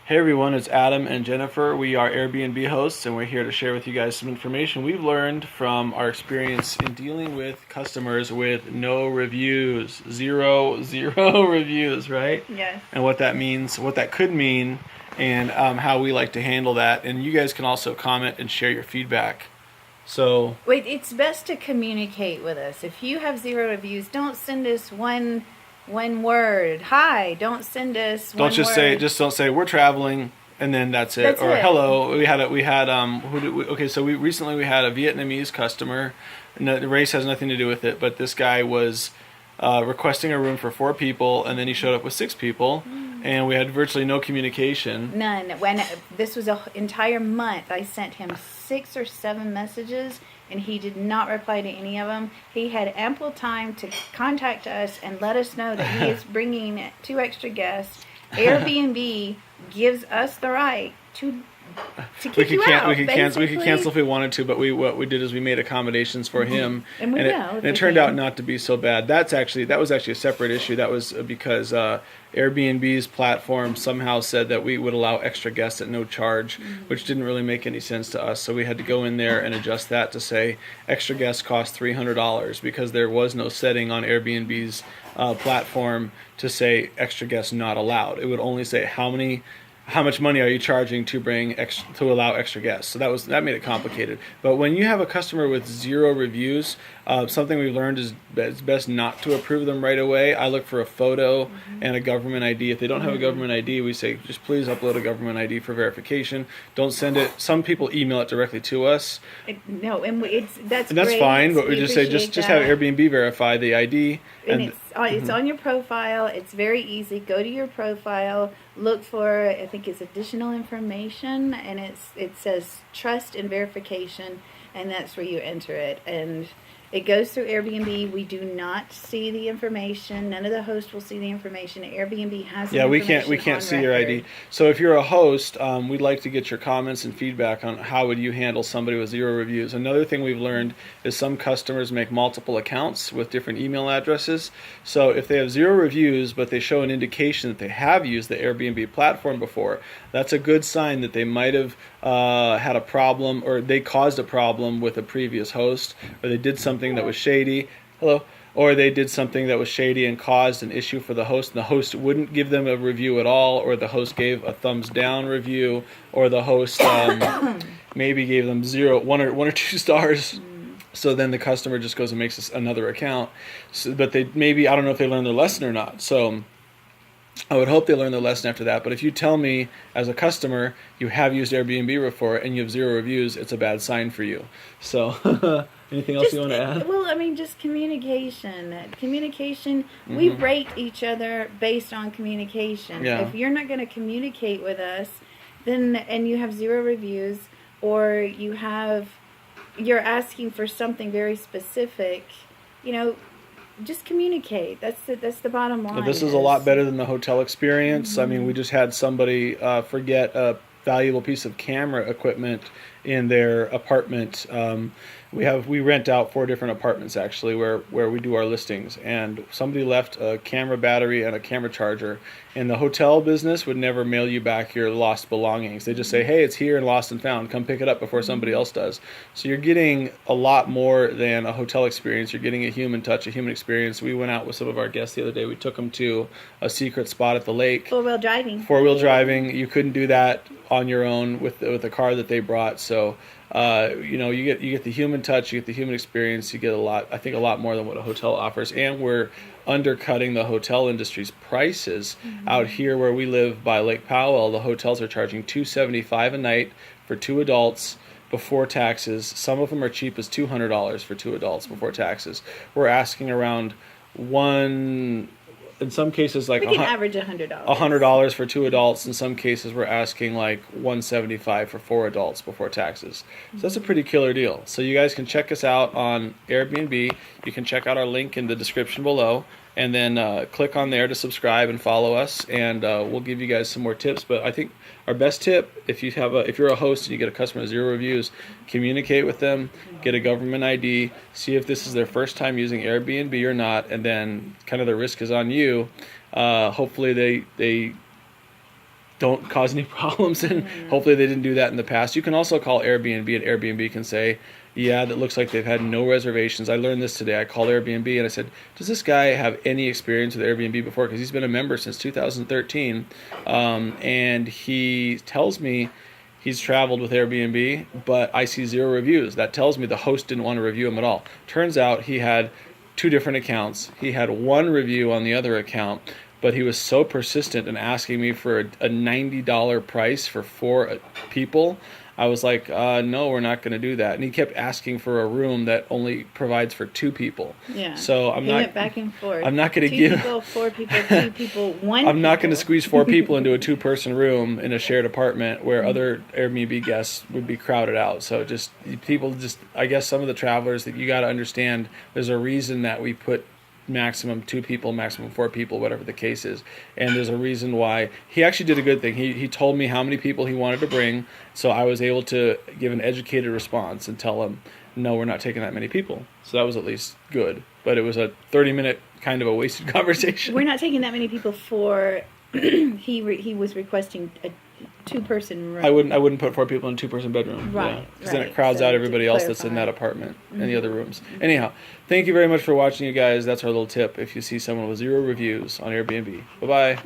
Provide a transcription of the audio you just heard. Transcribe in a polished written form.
Hey everyone, it's Adam and Jennifer. We are Airbnb hosts and we're here to share with you guys some information we've learned from our experience in dealing with customers with no reviews. Zero reviews, right? Yes. And what that means, what that could mean, and how we like to handle that. And you guys can also comment and share your feedback. So, Wait, it's best to communicate with us. If you have 0 reviews, don't send us one word. Hi, don't send us one word. don't say we're traveling and then that's it. That's Or it. hello. We recently had a Vietnamese customer. No, the race has nothing to do with it, but this guy was requesting a room for 4 people, and then he showed up with 6 people, and we had virtually no communication. None. When this was an entire month, I sent him 6 or 7 messages, and he did not reply to any of them. He had ample time to contact us and let us know that he is bringing 2 extra guests. Airbnb gives us the right to kick you out. We could cancel if we wanted to, but what we did is we made accommodations for him, And it turned out not to be so bad. That was actually a separate issue. That was because Airbnb's platform somehow said that we would allow extra guests at no charge, which didn't really make any sense to us. So we had to go in there and adjust that to say extra guests cost $300 because there was no setting on Airbnb's platform to say extra guests not allowed. It would only say how much money are you charging to to allow extra guests? So that made it complicated. But when you have a customer with 0 reviews, something we've learned is it's best not to approve them right away. I look for a photo and a government ID. If they don't have a government ID, we say just please upload a government ID for verification. Don't send it. Some people email it directly to us. That's great. Fine, but we just say just have Airbnb verify the ID. And it's on your profile. It's very easy. Go to your profile, look for, I think it's additional information, and it says trust and verification, and that's where you enter it. And it goes through Airbnb. We do not see the information. None of the hosts will see the information. Airbnb has the information. We can't see your ID. So if you're a host, we'd like to get your comments and feedback on how would you handle somebody with 0 reviews. Another thing we've learned is some customers make multiple accounts with different email addresses. So if they have 0 reviews, but they show an indication that they have used the Airbnb platform before, that's a good sign that they might have had a problem, or they caused a problem with a previous host, or they did something that was shady. Hello. Or they did something that was shady and caused an issue for the host, and the host wouldn't give them a review at all, or the host gave a thumbs down review, or the host maybe gave them 1 or 2 stars. So then the customer just goes and makes another account. So, but I don't know if they learned their lesson or not. So I would hope they learn their lesson after that. But if you tell me as a customer you have used Airbnb before and you have 0 reviews, it's a bad sign for you. So anything else you want to add? Well, just communication. We rate each other based on communication. Yeah. If you're not going to communicate with us, and you have 0 reviews, or you're asking for something very specific, just communicate. That's the bottom line. This is a lot better than the hotel experience. I mean, we just had somebody forget a valuable piece of camera equipment in their apartment. We rent out 4 different apartments actually where we do our listings, and somebody left a camera battery and a camera charger. And the hotel business would never mail you back your lost belongings. They just say, hey, it's here and lost and found. Come pick it up before somebody else does. So you're getting a lot more than a hotel experience. You're getting a human touch, a human experience. We went out with some of our guests the other day. We took them to a secret spot at the lake. 4-wheel driving. 4-wheel driving. You couldn't do that on your own with the car that they brought. So you get the human touch, you get the human experience, you get I think a lot more than what a hotel offers. And we're undercutting the hotel industry's prices. Out here where we live by Lake Powell, the hotels are charging $275 a night for 2 adults before taxes. Some of them are cheap as $200 for 2 adults before taxes. We're asking around in some cases like we can average $100 for 2 adults. In some cases we're asking like $175 for 4 adults before taxes. So that's a pretty killer deal. So you guys can check us out on Airbnb. You can check out our link in the description below, and then click on there to subscribe and follow us, and we'll give you guys some more tips. But I think our best tip, if you're a host and you get a customer with 0 reviews, communicate with them, get a government ID, see if this is their first time using Airbnb or not, and then kind of the risk is on you. Hopefully they don't cause any problems, and hopefully they didn't do that in the past. You can also call Airbnb, and Airbnb can say, yeah, that looks like they've had no reservations. I learned this today. I called Airbnb and I said, does this guy have any experience with Airbnb before? Because he's been a member since 2013, and he tells me he's traveled with Airbnb, but I see 0 reviews. That tells me the host didn't want to review him at all. Turns out he had 2 different accounts. He had 1 review on the other account, but he was so persistent in asking me for a $90 price for 4 people. I was like, no, we're not going to do that. And he kept asking for a room that only provides for 2 people. Yeah. So He went back and forth. I'm not going to 2 give people, 4 people, 2 people, 1 I'm not going to people. squeeze 4 people into a 2-person room in a shared apartment where other Airbnb guests would be crowded out. So I guess some of the travelers that you got to understand, there's a reason that we put maximum 2 people, maximum 4 people, whatever the case is. And there's a reason why. He actually did a good thing. He told me how many people he wanted to bring, so I was able to give an educated response and tell him, no, we're not taking that many people. So that was at least good. But it was a 30-minute kind of a wasted conversation. We're not taking that many people for. He was requesting a 2-person room. I wouldn't put 4 people in a 2-person bedroom. Right. Because then it crowds out everybody else that's in that apartment and the other rooms. Anyhow, thank you very much for watching, you guys. That's our little tip if you see someone with 0 reviews on Airbnb. Bye-bye.